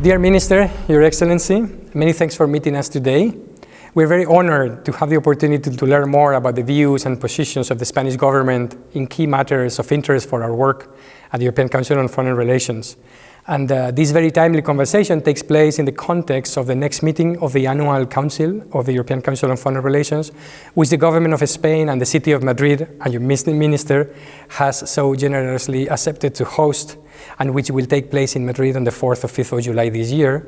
Dear Minister, Your Excellency, many thanks for meeting us today. We're very honored to have the opportunity to learn more about the views and positions of the Spanish government in key matters of interest for our work at the European Council on Foreign Relations. And this very timely conversation takes place in the context of the next meeting of the Annual Council of the European Council on Foreign Relations, which the government of Spain and the city of Madrid and your minister has so generously accepted to host, and which will take place in Madrid on the 4th or 5th of July this year,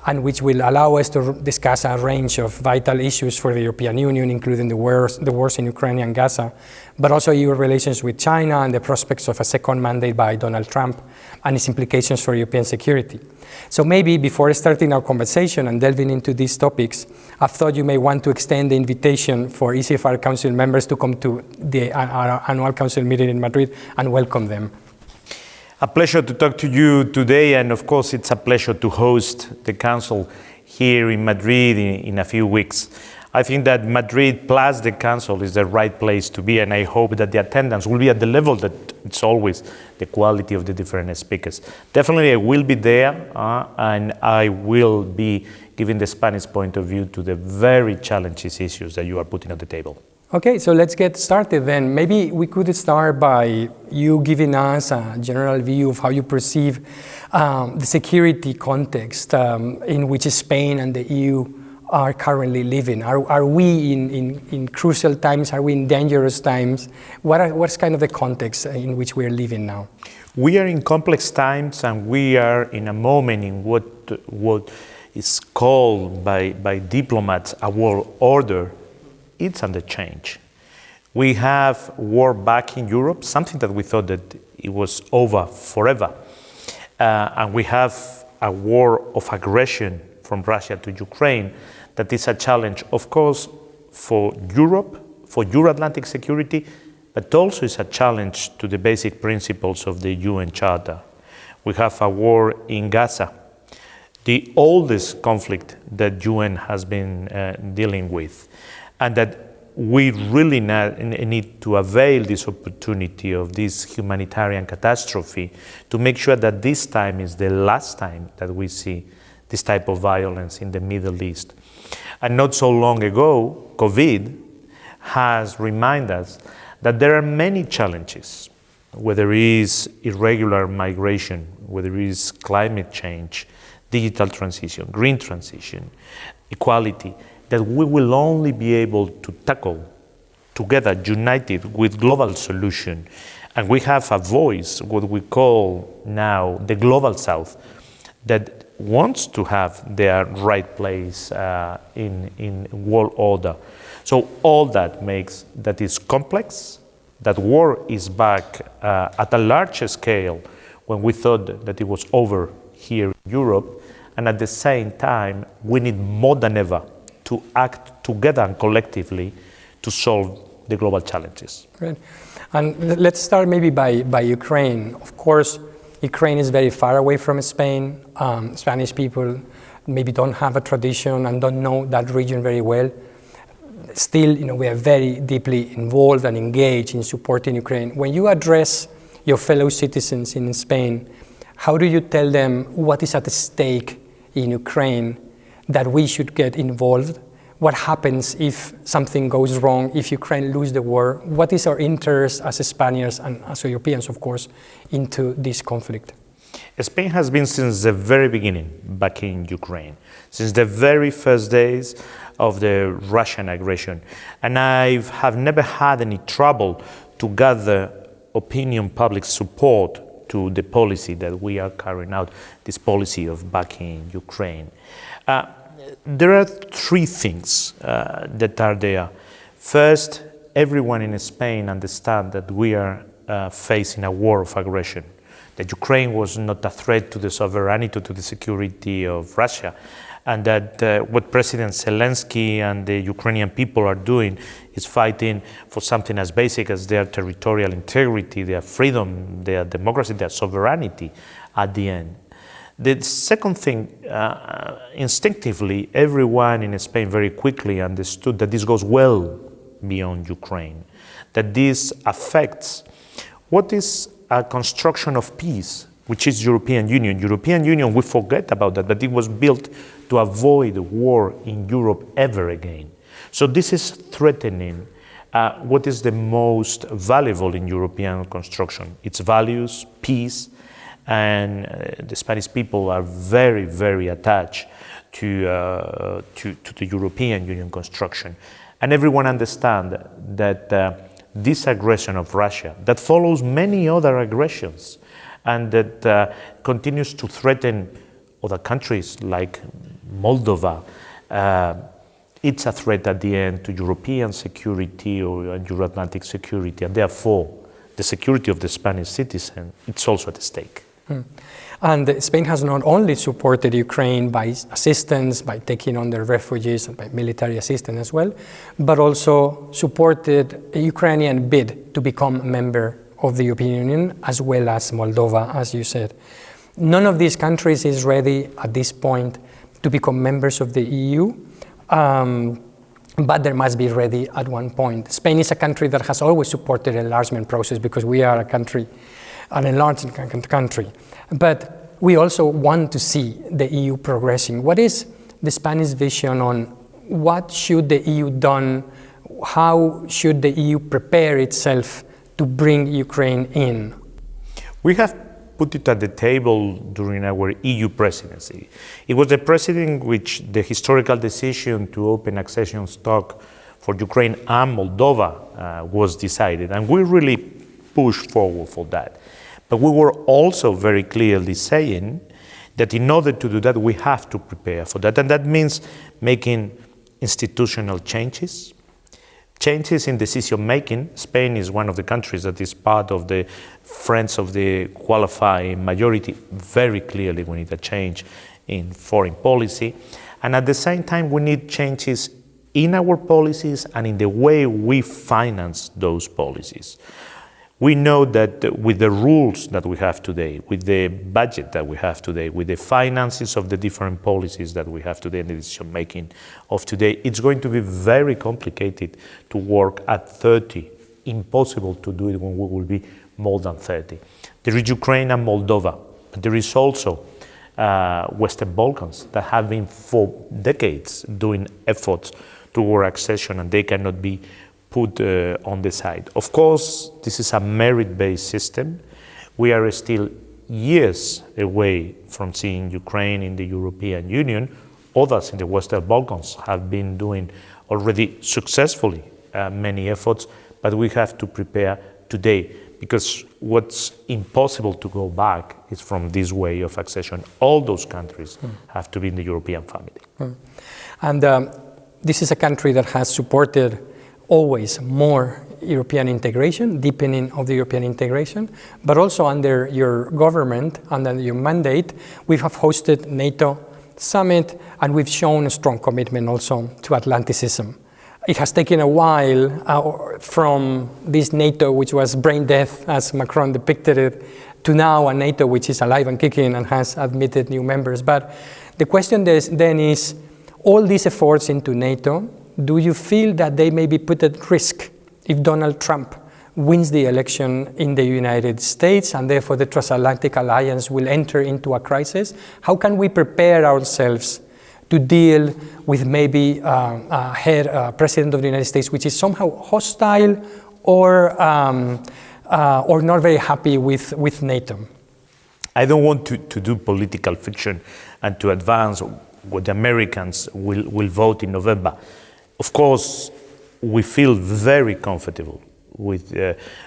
and which will allow us to discuss a range of vital issues for the European Union, including the wars in Ukraine and Gaza, but also your relations with China and the prospects of a second mandate by Donald Trump and its implications for European security. So maybe before starting our conversation and delving into these topics, I thought you may want to extend the invitation for ECFR Council members to come to our annual Council meeting in Madrid and welcome them. A pleasure to talk to you today, and of course it's a pleasure to host the Council here in Madrid in a few weeks. I think that Madrid plus the Council is the right place to be, and I hope that the attendance will be at the level that it's always the quality of the different speakers. Definitely I will be there, and I will be giving the Spanish point of view to the very challenging issues that you are putting on the table. Okay, so let's get started then. Maybe we could start by you giving us a general view of how you perceive the security context in which Spain and the EU are currently living. Are we in crucial times? Are we in dangerous times? What's kind of the context in which we're living now? We are in complex times, and we are in a moment in what is called by diplomats a world order. It's under change. We have war back in Europe, something that we thought that it was over forever. And we have a war of aggression from Russia to Ukraine that is a challenge, of course, for Europe, for Euro-Atlantic security, but also is a challenge to the basic principles of the UN Charter. We have a war in Gaza, the oldest conflict that UN has been dealing with. And that we really need to avail this opportunity of this humanitarian catastrophe to make sure that this time is the last time that we see this type of violence in the Middle East. And not so long ago, COVID has reminded us that there are many challenges, whether it is irregular migration, whether it is climate change, digital transition, green transition, equality, that we will only be able to tackle together, united with global solution. And we have a voice, what we call now the Global South, that wants to have their right place in world order. So all that makes that is complex, that war is back at a larger scale when we thought that it was over here in Europe. And at the same time, we need more than ever to act together and collectively to solve the global challenges. Great. And let's start maybe by Ukraine. Of course, Ukraine is very far away from Spain. Spanish people maybe don't have a tradition and don't know that region very well. Still, we are very deeply involved and engaged in supporting Ukraine. When you address your fellow citizens in Spain, how do you tell them what is at stake in Ukraine, that we should get involved? What happens if something goes wrong, if Ukraine loses the war? What is our interest as Spaniards and as Europeans, of course, into this conflict? Spain has been since the very beginning back in Ukraine, since the very first days of the Russian aggression. And I have never had any trouble to gather opinion, public support to the policy that we are carrying out, this policy of backing Ukraine. There are three things that are there. First, everyone in Spain understands that we are facing a war of aggression, that Ukraine was not a threat to the sovereignty, to the security of Russia, and that what President Zelensky and the Ukrainian people are doing is fighting for something as basic as their territorial integrity, their freedom, their democracy, their sovereignty at the end. The second thing, instinctively, everyone in Spain very quickly understood that this goes well beyond Ukraine, that this affects what is a construction of peace which is European Union. European Union, we forget about that, but it was built to avoid war in Europe ever again. So this is threatening what is the most valuable in European construction. Its values, peace, and the Spanish people are very, very attached to the European Union construction. And everyone understands that this aggression of Russia, that follows many other aggressions, and that continues to threaten other countries like Moldova, it's a threat at the end to European security or Euro-Atlantic security, and therefore the security of the Spanish citizen, it's also at stake. And Spain has not only supported Ukraine by assistance, by taking on their refugees and by military assistance as well, but also supported a Ukrainian bid to become a member of the European Union, as well as Moldova, as you said. None of these countries is ready at this point to become members of the EU, but they must be ready at one point. Spain is a country that has always supported the enlargement process because we are a country, an enlarged country. But we also want to see the EU progressing. What is the Spanish vision on what should the EU done? How should the EU prepare itself to bring Ukraine in? We have put it at the table during our EU presidency. It was the presidency which the historical decision to open accession talks for Ukraine and Moldova was decided, and we really pushed forward for that. But we were also very clearly saying that in order to do that, we have to prepare for that, and that means making institutional changes, changes in decision-making. Spain is one of the countries that is part of the Friends of the Qualifying Majority. Very clearly, we need a change in foreign policy. And at the same time, we need changes in our policies and in the way we finance those policies. We know that with the rules that we have today, with the budget that we have today, with the finances of the different policies that we have today and the decision making of today, it's going to be very complicated to work at 30. Impossible to do it when we will be more than 30. There is Ukraine and Moldova, but there is also Western Balkans that have been for decades doing efforts toward accession, and they cannot be put on the side. Of course, this is a merit-based system. We are still years away from seeing Ukraine in the European Union. Others in the Western Balkans have been doing already successfully many efforts, but we have to prepare today, because what's impossible to go back is from this way of accession. All those countries have to be in the European family. And this is a country that has supported always more European integration, deepening of the European integration, but also under your government, under your mandate, we have hosted NATO summit, and we've shown a strong commitment also to Atlanticism. It has taken a while from this NATO, which was brain death, as Macron depicted it, to now a NATO which is alive and kicking and has admitted new members. But the question then is, all these efforts into NATO, do you feel that they may be put at risk if Donald Trump wins the election in the United States, and therefore the Transatlantic Alliance will enter into a crisis? How can we prepare ourselves to deal with maybe a president of the United States which is somehow hostile or not very happy with NATO? I don't want to do political fiction and to advance what the Americans will vote in November. Of course, we feel very comfortable with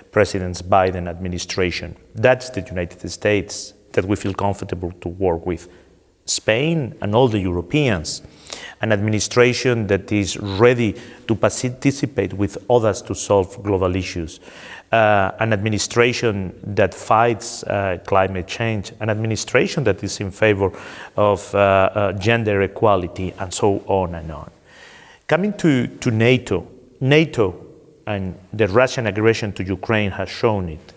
President Biden administration. That's the United States that we feel comfortable to work with. Spain and all the Europeans, an administration that is ready to participate with others to solve global issues, an administration that fights climate change, an administration that is in favor of gender equality, and so on and on. Coming to NATO, NATO and the Russian aggression to Ukraine has shown it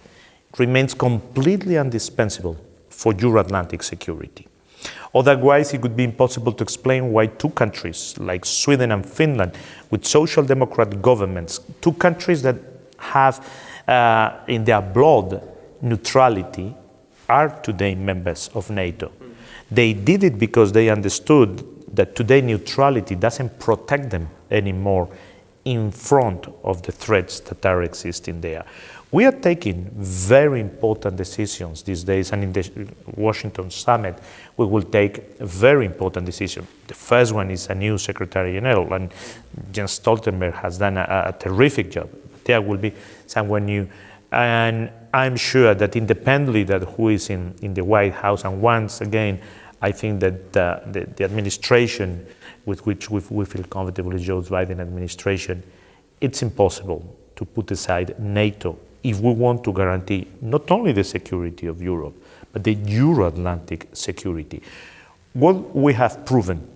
remains completely indispensable for Euro-Atlantic security. Otherwise, it would be impossible to explain why two countries like Sweden and Finland, with social democrat governments, two countries that have in their blood neutrality, are today members of NATO. They did it because they understood that today neutrality doesn't protect them anymore in front of the threats that are existing there. We are taking very important decisions these days, and in the Washington summit, we will take a very important decision. The first one is a new Secretary General, and Jens Stoltenberg has done a terrific job. There will be someone new, and I'm sure that independently that who is in the White House, and once again, I think that the administration with which we feel comfortable, the Joe Biden administration, it's impossible to put aside NATO if we want to guarantee not only the security of Europe, but the Euro-Atlantic security. What we have proven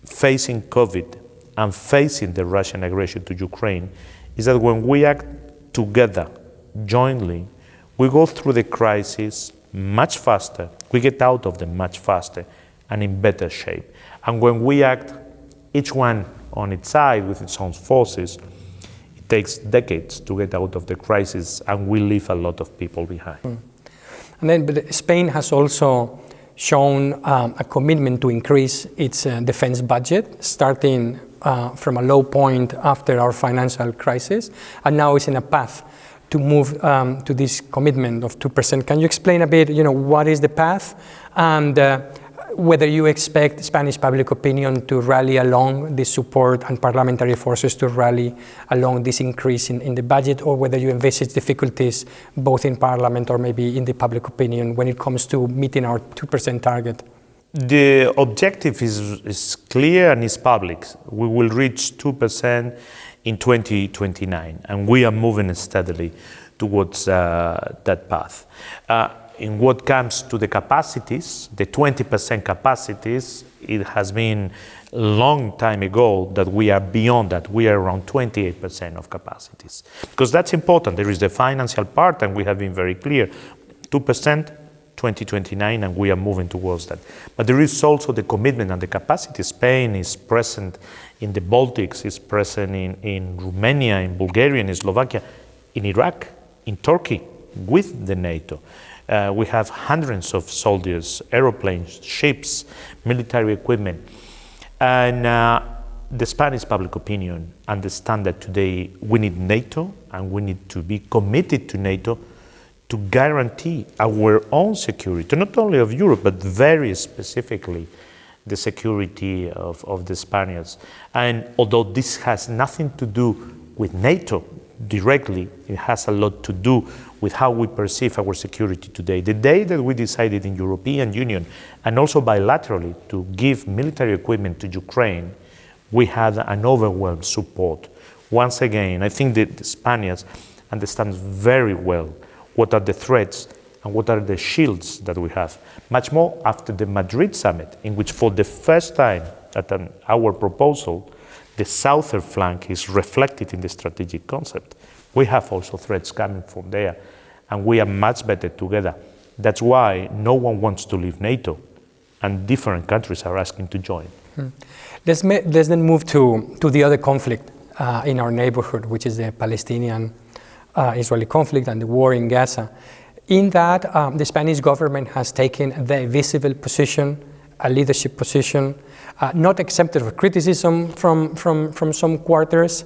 facing COVID and facing the Russian aggression to Ukraine is that when we act together, jointly, we go through the crisis much faster, we get out of them much faster and in better shape. And when we act, each one on its side with its own forces, it takes decades to get out of the crisis, and we leave a lot of people behind. And then but Spain has also shown a commitment to increase its defense budget, starting from a low point after our financial crisis, and now is in a path to move to this commitment of 2%. Can you explain a bit, what is the path, and whether you expect Spanish public opinion to rally along this support and parliamentary forces to rally along this increase in the budget, or whether you envisage difficulties both in parliament or maybe in the public opinion when it comes to meeting our 2% target? The objective is clear and is public. We will reach 2% in 2029, and we are moving steadily towards that path. In what comes to the capacities, the 20% capacities, it has been a long time ago that we are beyond that. We are around 28% of capacities. Because that's important. There is the financial part, and we have been very clear. 2%, 2029, and we are moving towards that. But there is also the commitment and the capacity. Spain is present in the Baltics, is present in Romania, in Bulgaria, in Slovakia, in Iraq, in Turkey, with the NATO. We have hundreds of soldiers, aeroplanes, ships, military equipment. And the Spanish public opinion understand that today we need NATO, and we need to be committed to NATO to guarantee our own security, not only of Europe, but very specifically the security of the Spaniards. And although this has nothing to do with NATO directly, it has a lot to do with how we perceive our security today. The day that we decided in European Union and also bilaterally to give military equipment to Ukraine, we had an overwhelming support. Once again, I think that the Spaniards understand very well what are the threats and what are the shields that we have. Much more after the Madrid summit, in which for the first time at our proposal, the southern flank is reflected in the strategic concept. We have also threats coming from there, and we are much better together. That's why no one wants to leave NATO, and different countries are asking to join. Let's then move to the other conflict in our neighborhood, which is the Palestinian-Israeli conflict and the war in Gaza. In that, the Spanish government has taken a very visible position, a leadership position, not exempted of criticism from some quarters.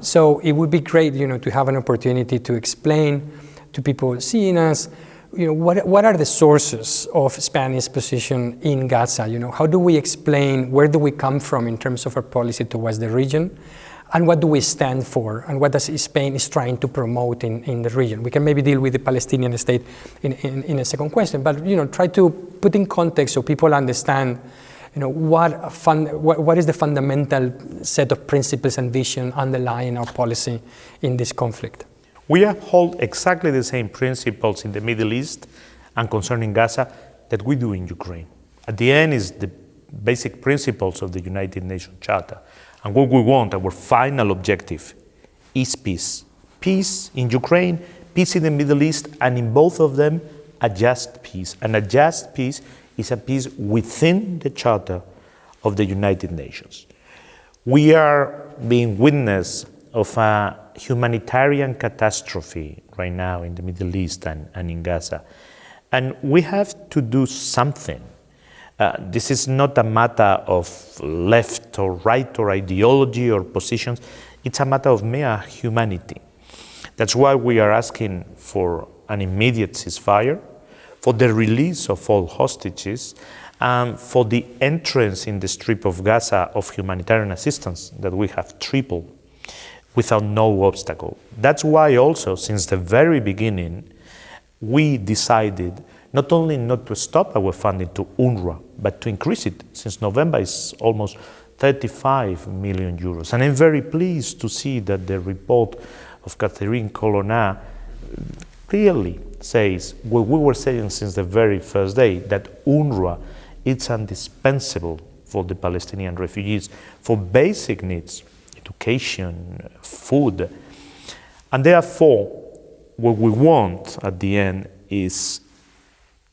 So it would be great, to have an opportunity to explain to people seeing us, what are the sources of Spanish position in Gaza? How do we explain where do we come from in terms of our policy towards the region, and what do we stand for, and what does Spain is trying to promote in the region? We can maybe deal with the Palestinian state in a second question, but try to put in context so people understand. What is the fundamental set of principles and vision underlying our policy in this conflict? We uphold exactly the same principles in the Middle East and concerning Gaza that we do in Ukraine. At the end is the basic principles of the United Nations Charter. And what we want, our final objective, is peace. Peace in Ukraine, peace in the Middle East, and in both of them, a just peace. And a just peace is a peace within the Charter of the United Nations. We are being witness of a humanitarian catastrophe right now in the Middle East and in Gaza. And we have to do something. This is not a matter of left or right or ideology or positions. It's a matter of mere humanity. That's why we are asking for an immediate ceasefire, for the release of all hostages, for the entrance in the Strip of Gaza of humanitarian assistance that we have tripled without no obstacle. That's why also, since the very beginning, we decided not only not to stop our funding to UNRWA, but to increase it. Since November, it's almost 35 million euros. And I'm very pleased to see that the report of Catherine Colonna clearly says what we were saying since the very first day, that UNRWA is indispensable for the Palestinian refugees, for basic needs, education, food. And therefore, what we want at the end is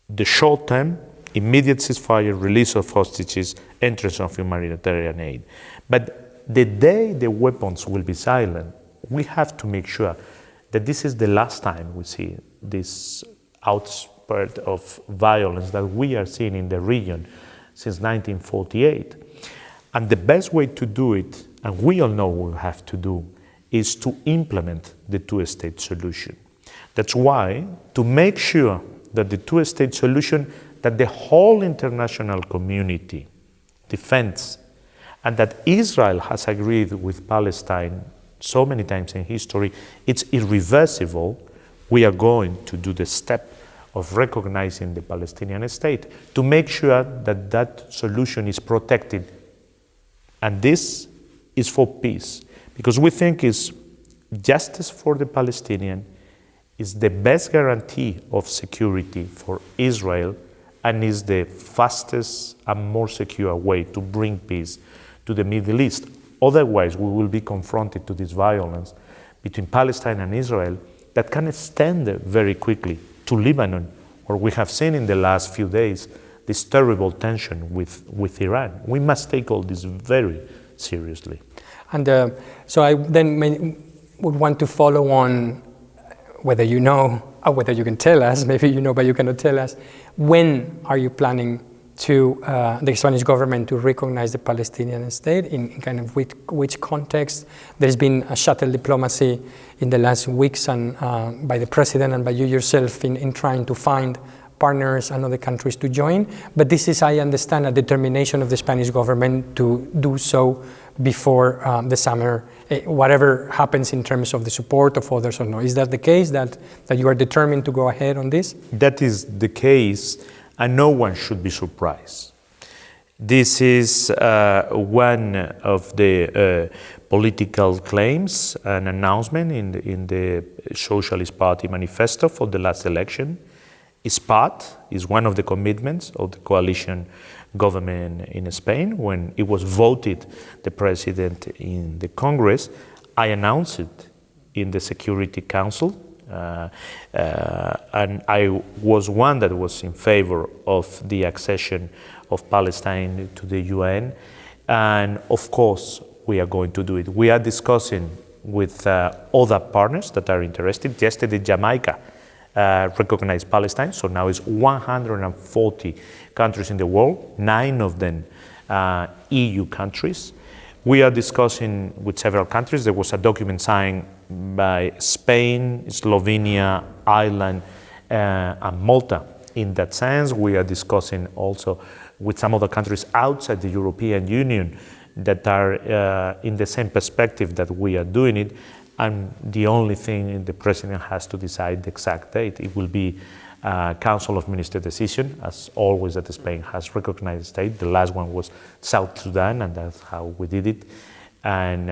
the short-term, immediate ceasefire, release of hostages, entrance of humanitarian aid. But the day the weapons will be silent, we have to make sure that this is the last time we see this outspurt of violence that we are seeing in the region since 1948. And the best way to do it, and we all know what we have to do, is to implement the two-state solution. That's why, to make sure that the two-state solution that the whole international community defends, and that Israel has agreed with Palestine so many times in history, it's irreversible, we are going to do the step of recognizing the Palestinian state to make sure that that solution is protected. And this is for peace, because we think is justice for the Palestinian is the best guarantee of security for Israel, and is the fastest and more secure way to bring peace to the Middle East. Otherwise, we will be confronted to this violence between Palestine and Israel that can extend very quickly to Lebanon, where we have seen in the last few days this terrible tension with Iran. We must take all this very seriously. And so I then would want to follow on whether you know, or whether you can tell us, maybe you know but you cannot tell us, when are you planning to the Spanish government to recognize the Palestinian state, in kind of which context? There's been a shuttle diplomacy in the last weeks and by the president and by you yourself in trying to find partners and other countries to join. But this is, I understand, a determination of the Spanish government to do so before the summer, whatever happens in terms of the support of others or not. Is that the case, that you are determined to go ahead on this? That is the case, and no one should be surprised. This is one of the political claims, an announcement in the Socialist Party manifesto for the last election. Is one of the commitments of the coalition government in Spain. When it was voted the president in the Congress, I announced it in the Security Council, and I was one that was in favor of the accession of Palestine to the UN, and of course we are going to do it. We are discussing with other partners that are interested. Yesterday, Jamaica recognized Palestine, so now it's 140 countries in the world, 9 of them EU countries. We are discussing with several countries. There was a document signed by Spain, Slovenia, Ireland, and Malta. In that sense, we are discussing also with some other countries outside the European Union that are in the same perspective that we are doing it. And the only thing the president has to decide the exact date. It will be a Council of Ministers decision, as always that Spain has recognized the state. The last one was South Sudan, and that's how we did it. And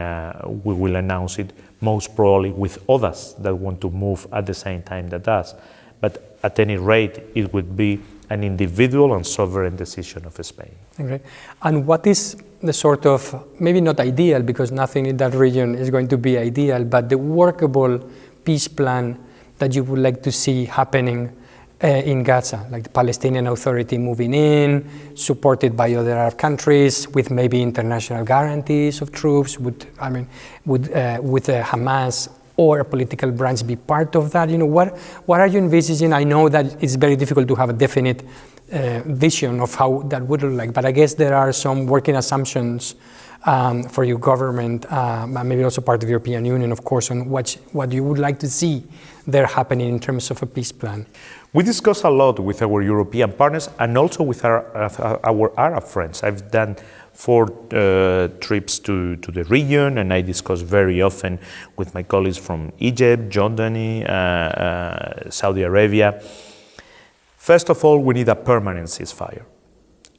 we will announce it most probably with others that want to move at the same time that us. But at any rate, it would be an individual and sovereign decision of Spain. Okay. And what is the sort of, maybe not ideal, because nothing in that region is going to be ideal, but the workable peace plan that you would like to see happening in Gaza, like the Palestinian Authority moving in, supported by other Arab countries, with maybe international guarantees of troops, with Hamas or a political branch be part of that? What are you envisaging? I know that it's very difficult to have a definite vision of how that would look like, but I guess there are some working assumptions for your government, maybe also part of the European Union, of course, on what you would like to see there happening in terms of a peace plan. We discuss a lot with our European partners and also with our Arab friends. I've done 4 trips to the region, and I discuss very often with my colleagues from Egypt, Jordan, Saudi Arabia. First of all, we need a permanent ceasefire.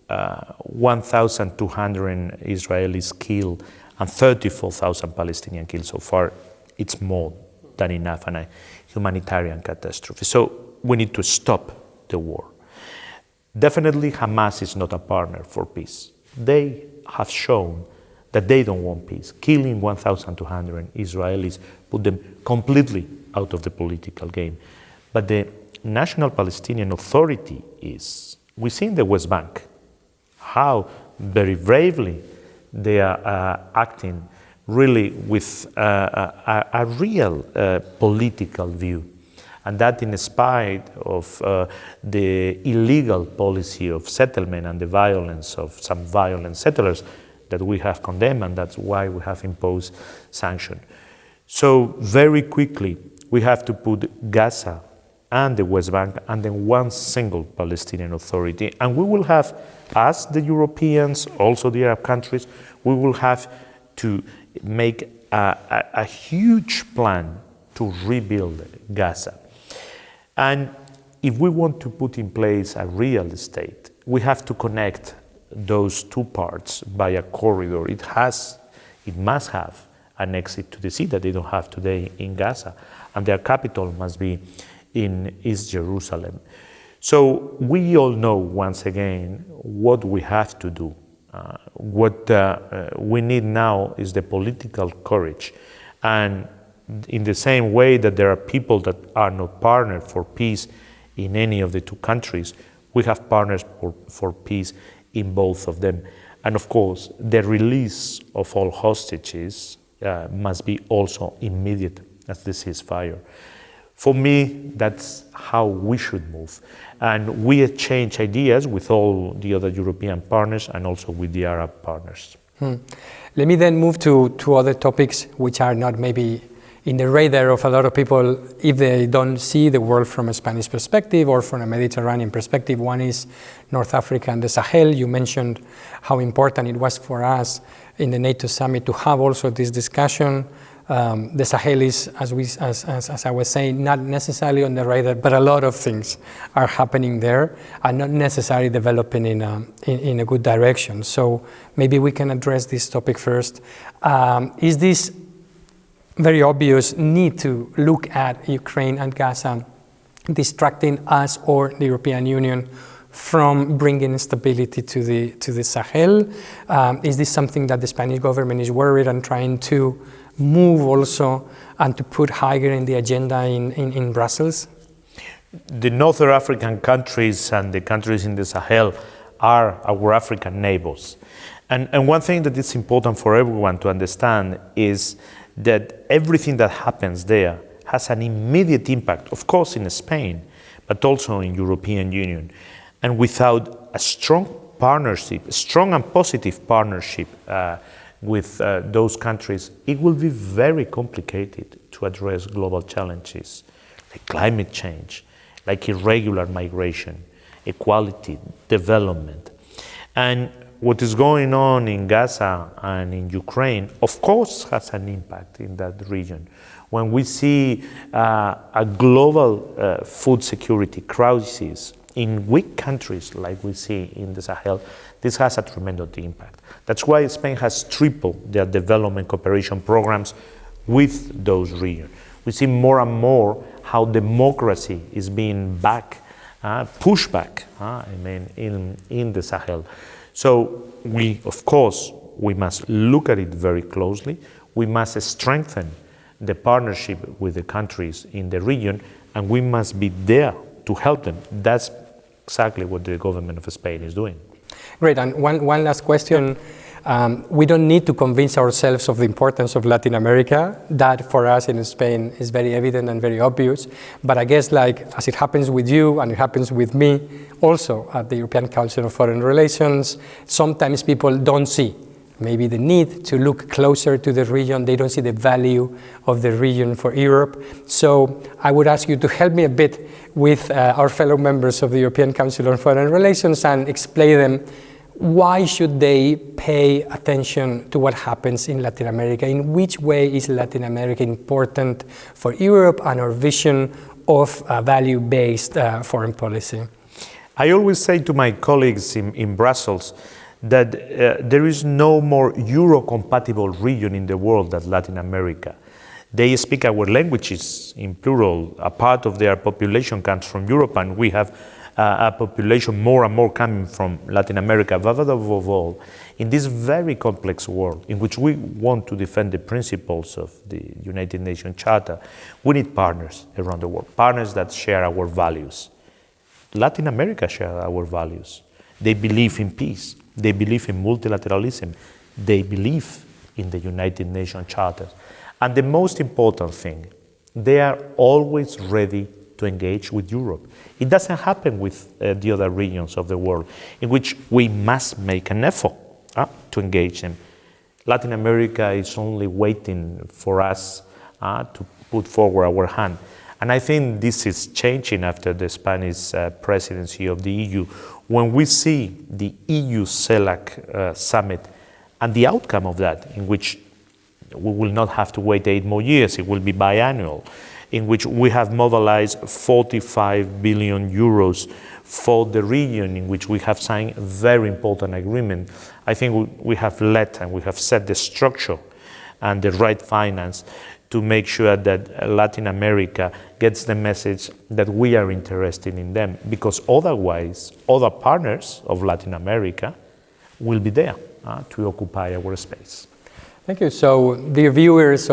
1,200 Israelis killed and 34,000 Palestinians killed so far. It's more than enough and a humanitarian catastrophe. So we need to stop the war. Definitely Hamas is not a partner for peace. They have shown that they don't want peace. Killing 1,200 Israelis put them completely out of the political game. But the National Palestinian Authority is, we see in the West Bank how very bravely they are acting really with a real political view. And that in spite of the illegal policy of settlement and the violence of some violent settlers that we have condemned, and that's why we have imposed sanctions. So very quickly, we have to put Gaza and the West Bank under one single Palestinian Authority. And we will have, as the Europeans, also the Arab countries, we will have to make a huge plan to rebuild Gaza. And if we want to put in place a real state, we have to connect those 2 parts by a corridor. It must have an exit to the sea that they don't have today in Gaza, and their capital must be in East Jerusalem. So we all know, once again, what we have to do. What we need now is the political courage. And in the same way that there are people that are not partnered for peace in any of the 2 countries, we have partners for peace in both of them. And of course, the release of all hostages must be also immediate as the ceasefire. For me, that's how we should move. And we exchange ideas with all the other European partners and also with the Arab partners. Let me then move to 2 other topics which are not maybe in the radar of a lot of people if they don't see the world from a Spanish perspective or from a Mediterranean perspective. One is North Africa and the Sahel. You mentioned how important it was for us in the NATO summit to have also this discussion. The Sahel is, as I was saying, not necessarily on the radar, but a lot of things are happening there and not necessarily developing in a good direction. So maybe we can address this topic first. Is this very obvious need to look at Ukraine and Gaza distracting us or the European Union from bringing stability to the Sahel? Is this something that the Spanish government is worried and trying to move also and to put higher in the agenda in Brussels? The Northern African countries and the countries in the Sahel are our African neighbors. And one thing that is important for everyone to understand is that everything that happens there has an immediate impact, of course in Spain, but also in European Union. And without a strong partnership, strong and positive partnership with those countries, it will be very complicated to address global challenges like climate change, like irregular migration, equality, development. And what is going on in Gaza and in Ukraine, of course, has an impact in that region. When we see a global food security crisis in weak countries like we see in the Sahel, this has a tremendous impact. That's why Spain has tripled their development cooperation programs with those regions. We see more and more how democracy is being pushed back in the Sahel. So we, of course, we must look at it very closely. We must strengthen the partnership with the countries in the region, and we must be there to help them. That's exactly what the government of Spain is doing. Great, and one last question. We don't need to convince ourselves of the importance of Latin America. That for us in Spain is very evident and very obvious. But I guess like as it happens with you and it happens with me also at the European Council of Foreign Relations, sometimes people don't see maybe the need to look closer to the region. They don't see the value of the region for Europe. So I would ask you to help me a bit with our fellow members of the European Council on Foreign Relations and explain them why should they pay attention to what happens in Latin America? In which way is Latin America important for Europe and our vision of value-based foreign policy? I always say to my colleagues in Brussels that there is no more Euro-compatible region in the world than Latin America. They speak our languages in plural. A part of their population comes from Europe, and we have a population more and more coming from Latin America. But above all, in this very complex world in which we want to defend the principles of the United Nations Charter, we need partners around the world, partners that share our values. Latin America shares our values. They believe in peace. They believe in multilateralism. They believe in the United Nations Charter. And the most important thing, they are always ready to engage with Europe. It doesn't happen with the other regions of the world in which we must make an effort to engage them. Latin America is only waiting for us to put forward our hand. And I think this is changing after the Spanish presidency of the EU. When we see the EU-CELAC summit and the outcome of that, in which we will not have to wait 8 more years, it will be biannual, in which we have mobilized 45 billion euros for the region, in which we have signed a very important agreement. I think we have led and we have set the structure and the right finance to make sure that Latin America gets the message that we are interested in them, because otherwise other partners of Latin America will be there to occupy our space. Thank you. So the viewers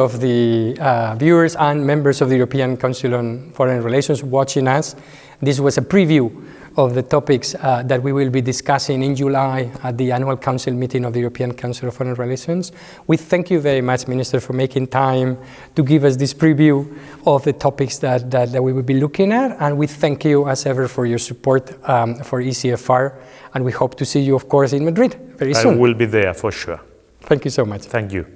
and members of the European Council on Foreign Relations watching us, this was a preview of the topics that we will be discussing in July at the annual council meeting of the European Council of Foreign Relations. We thank you very much, Minister, for making time to give us this preview of the topics that we will be looking at. And we thank you, as ever, for your support for ECFR. And we hope to see you, of course, in Madrid very soon. I will be there for sure. Thank you so much. Thank you.